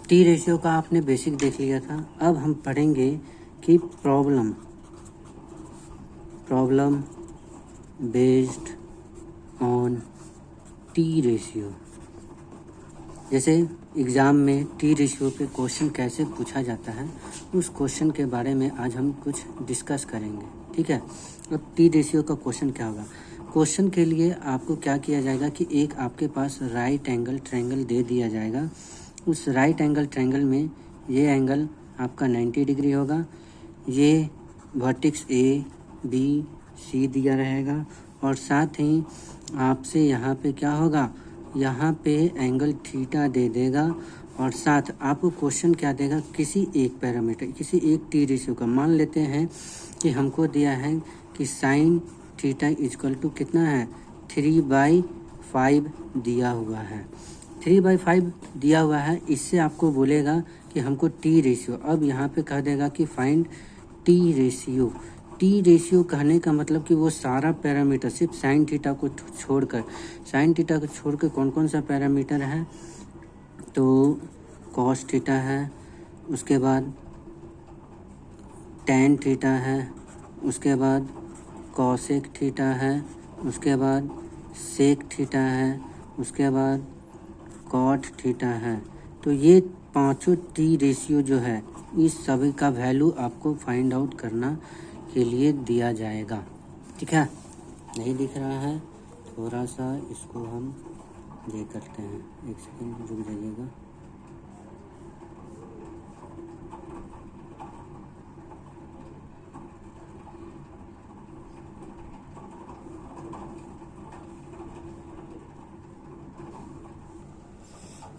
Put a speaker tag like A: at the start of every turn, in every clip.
A: T ratio का आपने basic देख लिया था। अब हम पढ़ेंगे कि problem based on T ratio. जैसे एग्ज़ाम में टी रेशियो पे क्वेश्चन कैसे पूछा जाता है, उस क्वेश्चन के बारे में आज हम कुछ डिस्कस करेंगे। ठीक है। अब टी रेशियो का क्वेश्चन क्या होगा। क्वेश्चन के लिए आपको क्या किया जाएगा कि एक आपके पास राइट एंगल ट्रायंगल दे दिया जाएगा। उस राइट एंगल ट्रायंगल में ये एंगल आपका 90 डिग्री होगा। ये वर्टेक्स ए बी सी दिया रहेगा और साथ ही आपसे यहाँ पे क्या होगा, यहाँ पे एंगल थीटा दे देगा और साथ आपको क्वेश्चन क्या देगा, किसी एक पैरामीटर, किसी एक टी रेशियो का। मान लेते हैं कि हमको दिया है कि साइन थीटा इक्वल टू कितना है, 3/5 दिया हुआ है। 3/5 दिया हुआ है। इससे आपको बोलेगा कि हमको टी रेशियो, अब यहाँ पे कह देगा कि find T ratio. T ratio कहने का मतलब कि वो सारा पैरामीटर, सिर्फ साइन थीटा को छोड़कर, साइन थीटा को छोड़कर कौन कौन सा पैरामीटर है, तो कॉस थीटा है, उसके बाद टैन थीटा है, उसके बाद कॉसेक थीटा है, उसके बाद सेक थीटा है, उसके बाद कॉट थीटा है। तो ये पांचों टी रेशियो जो है, इस सभी का वैल्यू आपको फाइंड आउट करना के लिए दिया जाएगा। ठीक है। नहीं दिख रहा है, थोड़ा सा इसको हम ये करते हैं, एक सेकंड रुक जाइएगा।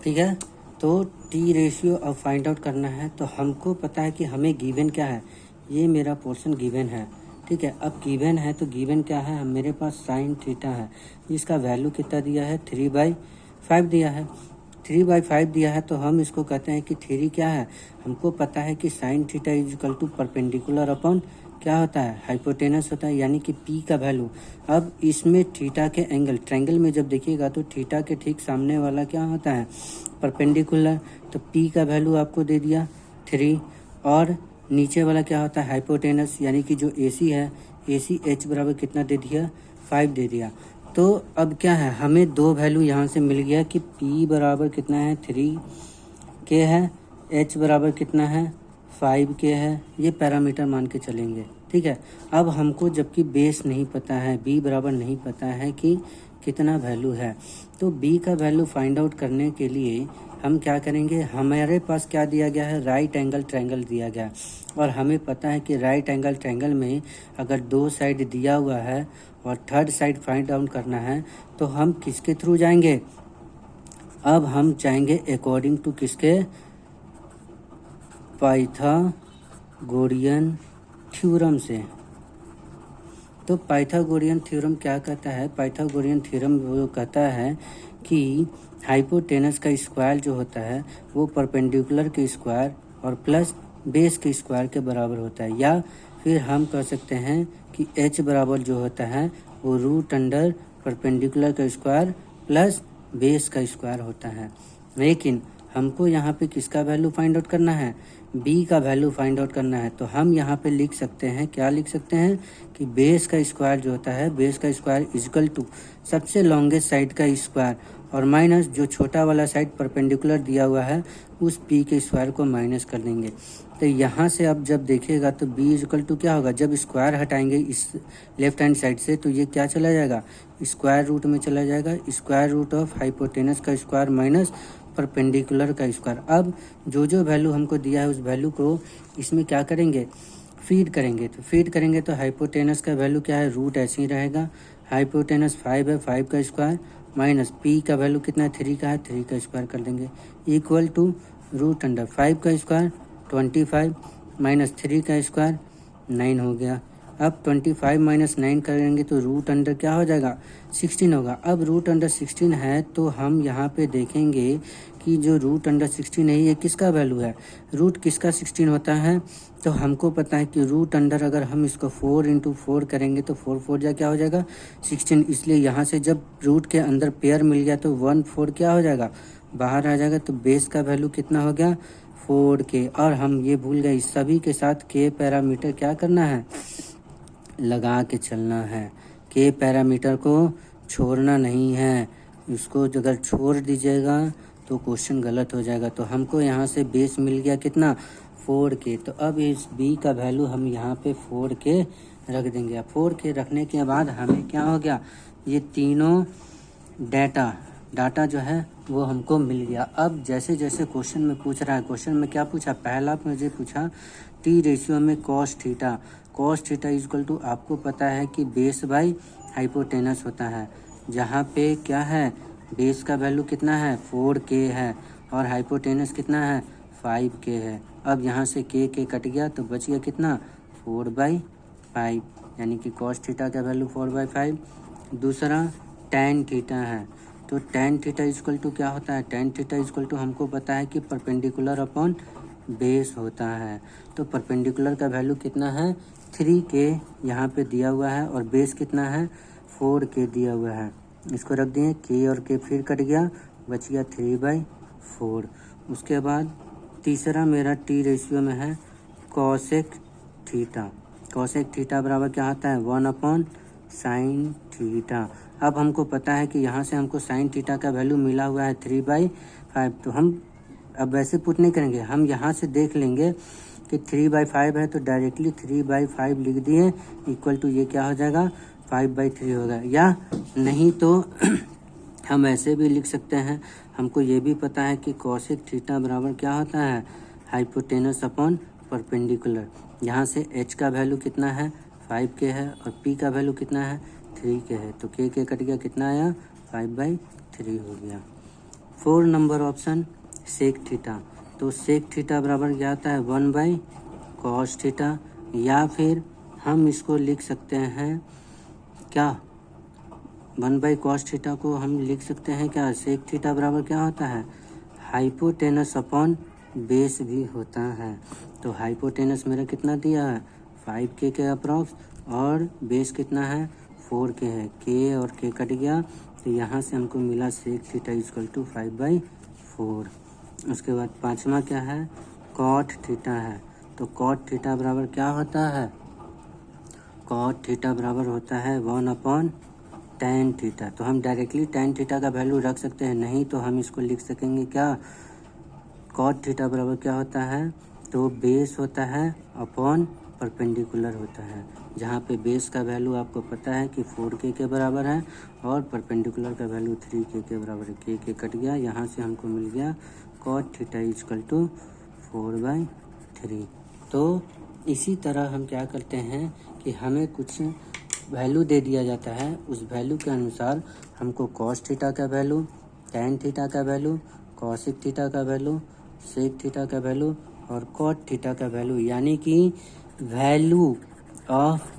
A: ठीक है। तो टी रेशियो अब फाइंड आउट करना है। तो हमको पता है कि हमें गिवन क्या है, ये मेरा पोर्शन गिवन है। ठीक है। अब गिवन है तो गिवन क्या है, मेरे पास साइन थीटा है, जिसका वैल्यू कितना दिया है, 3/5 दिया है। 3/5 दिया है तो हम इसको कहते हैं कि 3 क्या है, हमको पता है कि sine theta is equal to perpendicular upon क्या होता है, हाइपोटेनस होता है, यानी कि पी का वैल्यू। अब इसमें थीटा के एंगल, ट्रायंगल में जब देखिएगा तो थीटा के ठीक सामने वाला क्या होता है, परपेंडिकुलर। तो पी का वैल्यू आपको दे दिया 3 और नीचे वाला क्या होता है, हाइपोटेनस, यानी कि जो एसी है, एसी एच बराबर कितना दे दिया, 5 दे दिया। तो अब क्या है, हमें दो वैल्यू यहाँ से मिल गया कि P बराबर कितना है, 3 के है, H बराबर कितना है, 5 के है। ये पैरामीटर मान के चलेंगे। ठीक है। अब हमको जबकि बेस नहीं पता है, B बराबर नहीं पता है कि कितना वैल्यू है, तो B का वैल्यू फाइंड आउट करने के लिए हम क्या करेंगे, हमारे पास क्या दिया गया है, राइट एंगल ट्रायंगल दिया गया है और हमें पता है कि राइट एंगल ट्रायंगल में अगर 2 साइड दिया हुआ है और थर्ड साइड फाइंड आउट करना है तो हम किसके थ्रू जाएंगे, अब हम जाएंगे अकॉर्डिंग टू किसके, पाइथागोरियन थ्योरम से। तो पाइथागोरियन थ्योरम क्या कहता है, पाइथागोरियन थ्योरम वो कहता है कि हाइपोटेनस का स्क्वायर जो होता है वो परपेंडिकुलर के स्क्वायर और प्लस बेस के स्क्वायर के बराबर होता है, या फिर हम कह सकते हैं कि h बराबर जो होता है वो रूट अंडर परपेंडिकुलर का स्क्वायर प्लस बेस का स्क्वायर होता है। लेकिन हमको यहाँ पे किसका वैल्यू फाइंड आउट करना है, b का वैल्यू फाइंड आउट करना है। तो हम यहाँ पे लिख सकते हैं, क्या लिख सकते हैं कि बेस का स्क्वायर जो होता है, बेस का स्क्वायर इक्वल टू सबसे लॉन्गेस्ट साइड का स्क्वायर और माइनस जो छोटा वाला साइड परपेंडिकुलर दिया हुआ है उस p के स्क्वायर को माइनस कर देंगे। तो यहाँ से अब जब देखिएगा तो b इक्वल टू क्या होगा, जब स्क्वायर हटाएंगे इस लेफ्ट हैंड साइड से तो ये क्या चला जाएगा, स्क्वायर रूट में चला जाएगा, स्क्वायर रूट ऑफ हाइपोटेनस का स्क्वायर माइनस परपेंडिकुलर का स्क्वायर। अब जो जो वैल्यू हमको दिया है उस वैल्यू को इसमें क्या करेंगे, फीड करेंगे। तो फीड करेंगे तो हाइपोटेनस का वैल्यू क्या है, रूट ऐसे ही रहेगा, हाइपोटेनस 5 है, 5 का स्क्वायर माइनस पी का वैल्यू कितना है, 3 का है, 3 का स्क्वायर कर देंगे, इक्वल टू रूट अंडर 5 का स्क्वायर 25 माइनस 3 का स्क्वायर 9 हो गया। अब 25 माइनस 9 करेंगे तो रूट अंडर क्या हो जाएगा 16 होगा। अब रूट अंडर 16 है तो हम यहाँ पे देखेंगे कि जो रूट अंडर 16 है ये किसका वैल्यू है, रूट किसका 16 होता है। तो हमको पता है कि रूट अंडर अगर हम इसको 4 इंटू 4 करेंगे तो 4 4 जा क्या हो जाएगा 16, इसलिए यहाँ से जब रूट के अंदर पेयर मिल गया तो 1 4 क्या हो जाएगा बाहर आ जाएगा। तो बेस का वैल्यू कितना हो गया 4k। और हम ये भूल गए इस सभी के साथ k पैरामीटर क्या करना है लगा के चलना है, k पैरामीटर को छोड़ना नहीं है। इसको अगर छोड़ दीजिएगा तो क्वेश्चन गलत हो जाएगा। तो हमको यहाँ से बेस मिल गया कितना 4k। तो अब इस b का वैल्यू हम यहाँ पे 4k रख देंगे। अब 4k रखने के बाद हमें क्या हो गया ये तीनों डाटा जो है वो हमको मिल गया। अब जैसे जैसे क्वेश्चन में पूछ रहा है, क्वेश्चन में क्या पूछा, पहला मुझे पूछा टी रेशियो में कॉस थीटा इक्वल टू आपको पता है कि बेस बाई हाइपोटेनस होता है, जहाँ पे क्या है बेस का वैल्यू कितना है 4k है और हाइपोटेनस कितना है 5k है। अब यहाँ से k कट गया तो बच गया कितना 4/5, यानी कि कॉस थीटा का वैल्यू 4/5। दूसरा tan थीटा है, तो tan थीटा इक्वल टू क्या होता है, tan थीटा इक्वल टू हमको पता है कि परपेंडिकुलर अपॉन बेस होता है। तो परपेंडिकुलर का वैल्यू कितना है 3k यहाँ पे दिया हुआ है और बेस कितना है 4k दिया हुआ है। इसको रख दिए k और k फिर कट गया बच गया 3/4। उसके बाद तीसरा मेरा टी रेशियो में है कॉसेक थीटा बराबर क्या आता है 1/sin थीटा। अब हमको पता है कि यहाँ से हमको sin थीटा का वैल्यू मिला हुआ है 3/5। तो हम अब वैसे पुट नहीं करेंगे, हम यहाँ से देख लेंगे कि 3/5 है तो डायरेक्टली 3/5 लिख दिए इक्वल टू ये क्या हो जाएगा 5/3 होगा। या नहीं तो हम ऐसे भी लिख सकते हैं, हमको ये भी पता है कि कॉसेक थीटा बराबर क्या होता है हाइपोटेनस अपॉन परपेंडिकुलर। यहाँ से h का वैल्यू कितना है 5k है और p का वैल्यू कितना है 3k है, तो k कट गया कितना आया 5/3 हो गया। 4 नंबर ऑप्शन सेक थीटा, तो सेक थीटा बराबर क्या आता है 1/cos थीटा। या फिर हम इसको लिख सकते हैं क्या 1/cos थीटा को हम लिख सकते हैं क्या सेक थीटा बराबर क्या होता है हाइपोटेनस अपॉन बेस भी होता है। तो हाइपोटेनस मेरा कितना दिया है 5k के अप्रॉक्स और बेस कितना है 4k है, k और k कट गया तो यहाँ से हमको मिला सेक थीटा इक्वल टू 5/4। उसके बाद पांचवा क्या है कॉट थीटा है, तो कॉट थीटा बराबर क्या होता है कॉट थीटा बराबर होता है 1/tan थीटा। तो हम डायरेक्टली tan थीटा का वैल्यू रख सकते हैं, नहीं तो हम इसको लिख सकेंगे क्या कॉट थीटा बराबर क्या होता है तो बेस होता है अपॉन परपेंडिकुलर होता है, जहाँ पे बेस का वैल्यू आपको पता है कि 4k के बराबर है और परपेंडिकुलर का वैल्यू 3k के बराबर है। k कट गया, यहाँ से हमको मिल गया कॉट थीटा इक्वल टू 4/3। तो इसी तरह हम क्या करते हैं कि हमें कुछ वैल्यू दे दिया जाता है, उस वैल्यू के अनुसार हमको कॉस थीटा का वैल्यू, टैन थीटा का वैल्यू, कॉसिक थीटा का वैल्यू, सेक थीटा का वैल्यू और कॉट थीटा का वैल्यू, यानी कि value of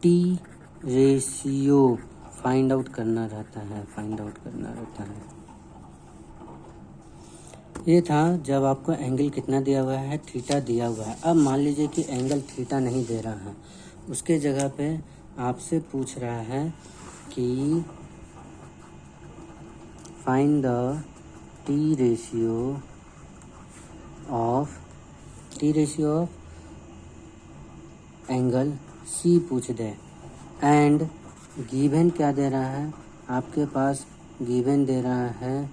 A: T ratio find out करना रहता है। ये था जब आपको एंगल कितना दिया हुआ है थीटा दिया हुआ है। अब मान लीजिए कि एंगल थीटा नहीं दे रहा है, उसके जगह पे आपसे पूछ रहा है कि find the T ratio of angle C पूछ दे एंड गिवन क्या दे रहा है आपके पास, गिवन दे रहा है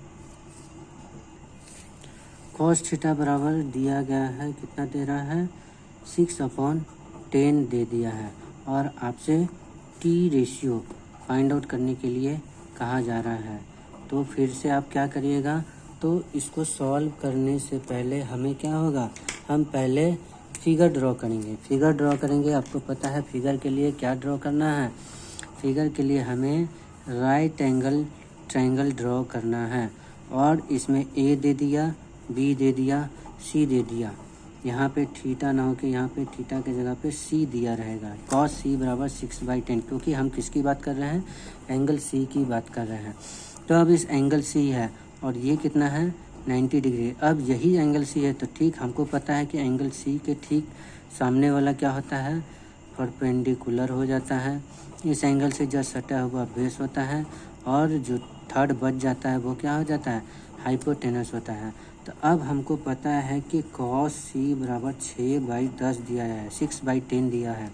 A: कॉस थीटा बराबर दिया गया है कितना दे रहा है 6/10 दे दिया है और आपसे टी रेशियो फाइंड आउट करने के लिए कहा जा रहा है। तो फिर से आप क्या करिएगा, तो इसको सॉल्व करने से पहले हमें क्या होगा, हम पहले फिगर ड्रॉ करेंगे। आपको पता है फिगर के लिए क्या ड्रॉ करना है, फिगर के लिए हमें राइट एंगल ट्रायंगल ड्रॉ करना है और इसमें ए दे दिया, बी दे दिया, सी दे दिया, यहाँ पे थीटा ना हो के यहाँ पे थीटा के जगह पे सी दिया रहेगा। कॉस सी बराबर 6/10, क्योंकि हम किसकी बात कर रहे हैं, एंगल सी की बात कर रहे हैं। तो अब इस एंगल सी है और ये कितना है 90 डिग्री। अब यही एंगल सी है तो ठीक हमको पता है कि एंगल सी के ठीक सामने वाला क्या होता है, परपेंडिकुलर हो जाता है। इस एंगल से जस्ट सटा हुआ बेस होता है और जो थर्ड बच जाता है वो क्या हो जाता है, हाइपोटेनस होता है। तो अब हमको पता है कि कॉस सी बराबर 6/10 दिया है, 6/10 दिया है।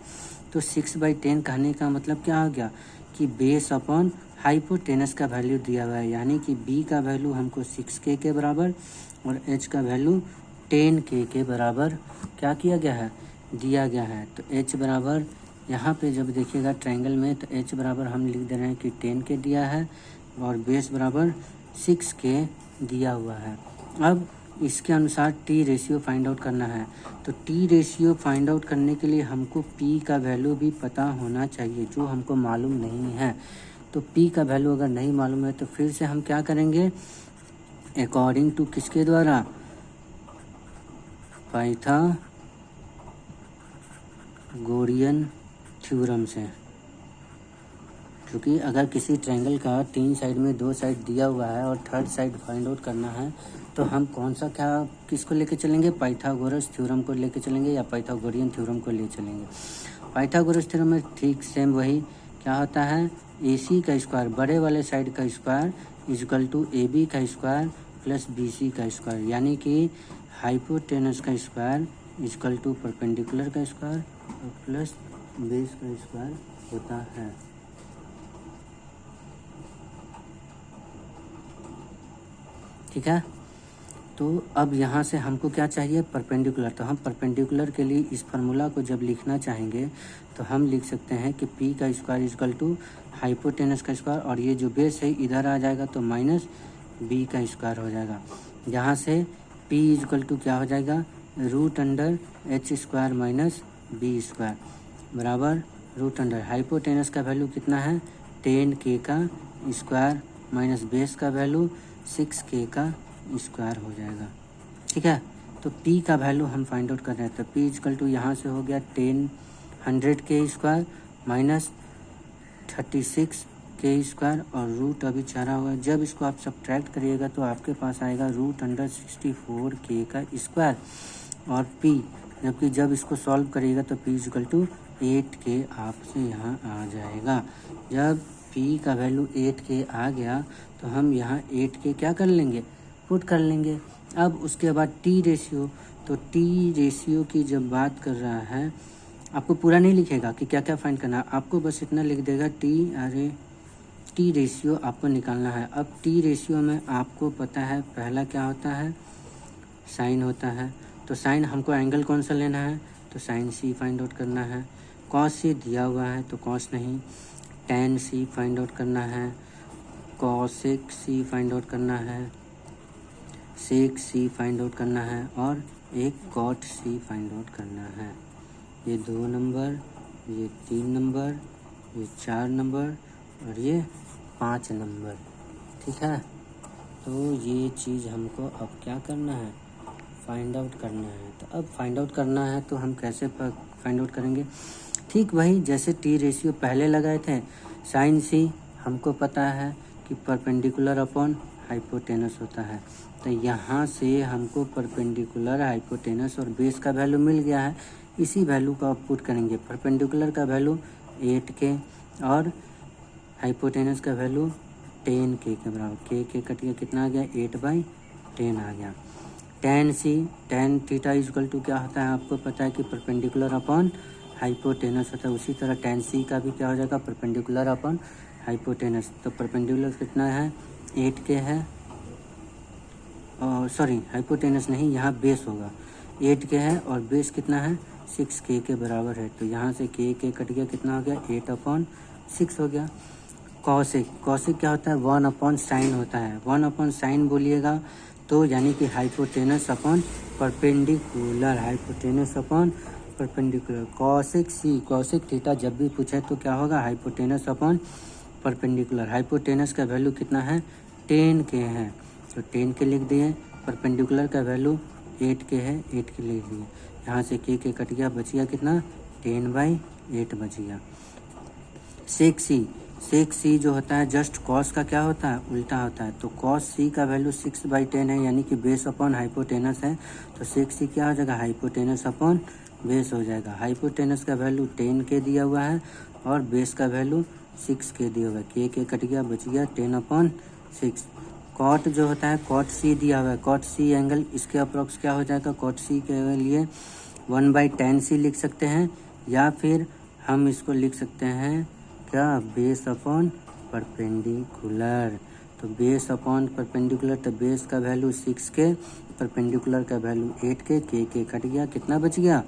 A: तो 6/10 कहने का मतलब क्या हो गया कि बेस अपॉन हाइपोटेनस का वैल्यू दिया हुआ है, यानी कि बी का वैल्यू हमको 6K के बराबर और एच का वैल्यू 10K के बराबर क्या किया गया है, दिया गया है। तो एच बराबर यहाँ पे जब देखिएगा ट्रायंगल में तो एच बराबर हम लिख दे रहे हैं कि 10K दिया है और बेस बराबर 6K दिया हुआ है। अब इसके अनुसार टी रेशियो फाइंड आउट करना है। तो टी रेशियो फाइंड आउट करने के लिए हमको पी का वैल्यू भी पता होना चाहिए, जो हमको मालूम नहीं है। तो पी का वैल्यू अगर नहीं मालूम है तो फिर से हम क्या करेंगे, अकॉर्डिंग टू किसके द्वारा, पाइथागोरियन थ्योरम से। क्योंकि अगर किसी ट्रायंगल का 3 साइड में 2 साइड दिया हुआ है और थर्ड साइड फाइंड आउट करना है तो हम कौन सा क्या किसको लेके चलेंगे, पाइथागोरस थ्योरम को लेके चलेंगे या पाइथागोरियन थ्योरम को ले चलेंगे। पाइथागोरस थ्योरम में ठीक सेम वही क्या होता है, AC का स्क्वायर बड़े वाले साइड का स्क्वायर इजकल टू AB का स्क्वायर प्लस BC का स्क्वायर, यानी कि हाइपोटेनस का स्क्वायर इजकल टू परपेंडिकुलर का स्क्वायर और प्लस बेस का स्क्वायर होता है। ठीक है। तो अब यहाँ से हमको क्या चाहिए, परपेंडिकुलर। तो हम परपेंडिकुलर के लिए इस फार्मूला को जब लिखना चाहेंगे तो हम लिख सकते हैं कि P का स्क्वायर इजकल टू हाइपोटेनस का स्क्वायर और ये जो बेस है इधर आ जाएगा तो माइनस B का स्क्वायर हो जाएगा। यहाँ से P इजकल टू क्या हो जाएगा, √H² माइनस B स्क्वायर बराबर √, हाइपोटेनस का वैल्यू कितना है 10K का स्क्वायर माइनस बेस का वैल्यू 6K का स्क्वायर हो जाएगा। ठीक है। तो P का वैल्यू हम फाइंड आउट कर रहे हैं। तो P इजकल टू यहाँ से हो गया 100K square minus 36K square और रूट अभी चारा हुआ। जब इसको आप सब्ट्रैक्ट करिएगा तो आपके पास आएगा √64K का स्क्वायर और P, जबकि जब इसको सॉल्व करिएगा तो P इजकल टू 8K आपसे यहाँ आ जाएगा। जब P का वैल्यू 8K आ गया तो हम यहाँ 8K क्या कर लेंगे, पुट कर लेंगे। अब उसके बाद टी रेशियो, तो टी रेशियो की जब बात कर रहा है, आपको पूरा नहीं लिखेगा कि क्या क्या फाइंड करना है, आपको बस इतना लिख देगा टी रेशियो आपको निकालना है। अब टी रेशियो में आपको पता है पहला क्या होता है, साइन होता है। तो साइन हमको एंगल कौन सा लेना है, तो साइन सी फाइंड आउट करना है। कॉस सी दिया हुआ है तो कॉस नहीं, टैन सी फाइंड आउट करना है, कॉसेक सी फाइंड आउट करना है, सेक सी फाइंड आउट करना है और एक कॉट सी फाइंड आउट करना है। ये 2 नंबर, ये 3 नंबर, ये 4 नंबर और ये 5 नंबर। ठीक है। तो ये चीज़ हमको अब क्या करना है, फाइंड आउट करना है। तो अब फाइंड आउट करना है तो हम कैसे फाइंड आउट करेंगे, ठीक वही जैसे टी रेशियो पहले लगाए थे। साइन सी हमको पता है कि परपेंडिकुलर अपॉन हाइपोटेनस होता है। तो यहाँ से हमको परपेंडिकुलर, हाइपोटेनस और बेस का वैल्यू मिल गया है। इसी वैल्यू का पुट करेंगे। परपेंडिकुलर का वैल्यू 8K और हाइपोटेनस का वैल्यू 10K के बराबर। K कट गया, कितना आ गया 8/10 आ गया। Tan C, tan theta is equal to क्या होता है आपको पता है कि परपेंडिकुलर अपॉन हाइपोटेनस होता है। उसी तरह टैन सी का भी क्या हो जाएगा, परपेंडिकुलर अपॉन हाइपोटेनस। तो परपेंडिकुलर कितना है 8K है और सॉरी हाइपोटेनस नहीं, यहाँ बेस होगा 8K है और बेस कितना है 6K के बराबर है। तो यहाँ से K कट गया, कितना हो गया 8/6 हो गया। कॉसेक, कॉसेक क्या होता है 1/sin होता है। 1/sin बोलिएगा तो यानी कि hypotenuse upon perpendicular, hypotenuse upon perpendicular. Cosec C, cosec theta जब भी पूछे तो क्या होगा, हाइपोटेनस अपॉन परपेंडिकुलर। हाइपोटेनस का वैल्यू कितना है 10K है तो 10K लिख दिए। परपेंडिकुलर का वैल्यू 8 के है, 8 के ले लिए, यहाँ से के कट गया, बच गया कितना 10/8 बच गया। सेक सी जो होता है जस्ट कॉस का क्या होता है, उल्टा होता है। तो कॉस सी का वैल्यू 6/10 है, यानी कि बेस अपॉन हाइपोटेनस है। तो सेक सी क्या हो जाएगा, हाइपोटेनस अपॉन बेस हो जाएगा। हाइपोटेनस का वैल्यू 10 के दिया हुआ है और बेस का वैल्यू 6 के दिया हुआ है। के कट गया, बच गया 10/6। कॉट जो होता है कॉट सी दिया हुआ है, कॉट सी एंगल इसके अप्रॉक्स क्या हो जाएगा, कॉट सी के लिए 1/tan सी लिख सकते हैं, या फिर हम इसको लिख सकते हैं क्या, बेस अपॉन परपेंडिकुलर। तो बेस अपॉन परपेंडिकुलर, तो बेस का वैल्यू 6 के, परपेंडिकुलर का वैल्यू 8 के कट गया, कितना बच गया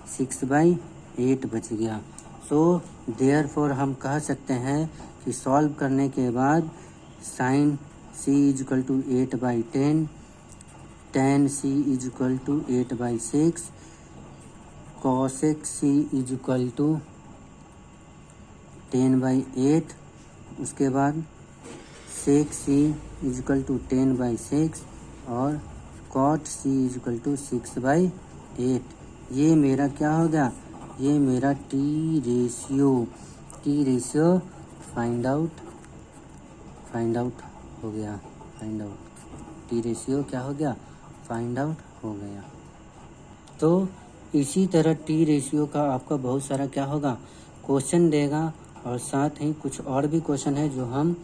A: 6/8 बच गया। सो देयरफॉर हम कह सकते हैं कि सॉल्व करने के बाद sine C is equal to 8/10, tan C is equal to 8/6, cosec C is equal to 10/8, उसके बाद सेक सी इजकल टू 10/6 और कॉट सी इजकल टू 6/8। ये मेरा क्या हो गया, ये मेरा टी रेशियो फाइंड आउट हो गया, टी रेशियो क्या हो गया, फाइंड आउट हो गया। तो इसी तरह टी रेशियो का आपका बहुत सारा क्या होगा, क्वेश्चन देगा, और साथ ही कुछ और भी क्वेश्चन है जो हम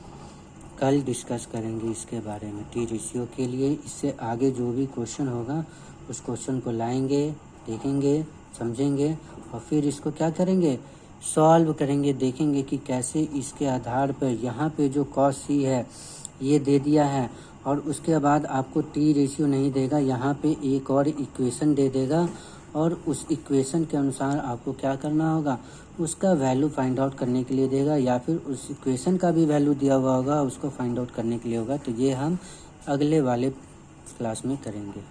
A: कल डिस्कस करेंगे इसके बारे में टी रेशियो के लिए। इससे आगे जो भी क्वेश्चन होगा उस क्वेश्चन को लाएंगे, देखेंगे, समझेंगे और फिर इसको क्या करेंगे, सॉल्व करेंगे, देखेंगे कि कैसे इसके आधार पर यहाँ पे जो कॉस सी है ये दे दिया है और उसके बाद आपको टी रेशियो नहीं देगा, यहाँ पे एक और इक्वेशन दे देगा और उस इक्वेशन के अनुसार आपको क्या करना होगा, उसका वैल्यू फाइंड आउट करने के लिए देगा, या फिर उस इक्वेशन का भी वैल्यू दिया हुआ होगा उसको फाइंड आउट करने के लिए होगा। तो ये हम अगले वाले क्लास में करेंगे।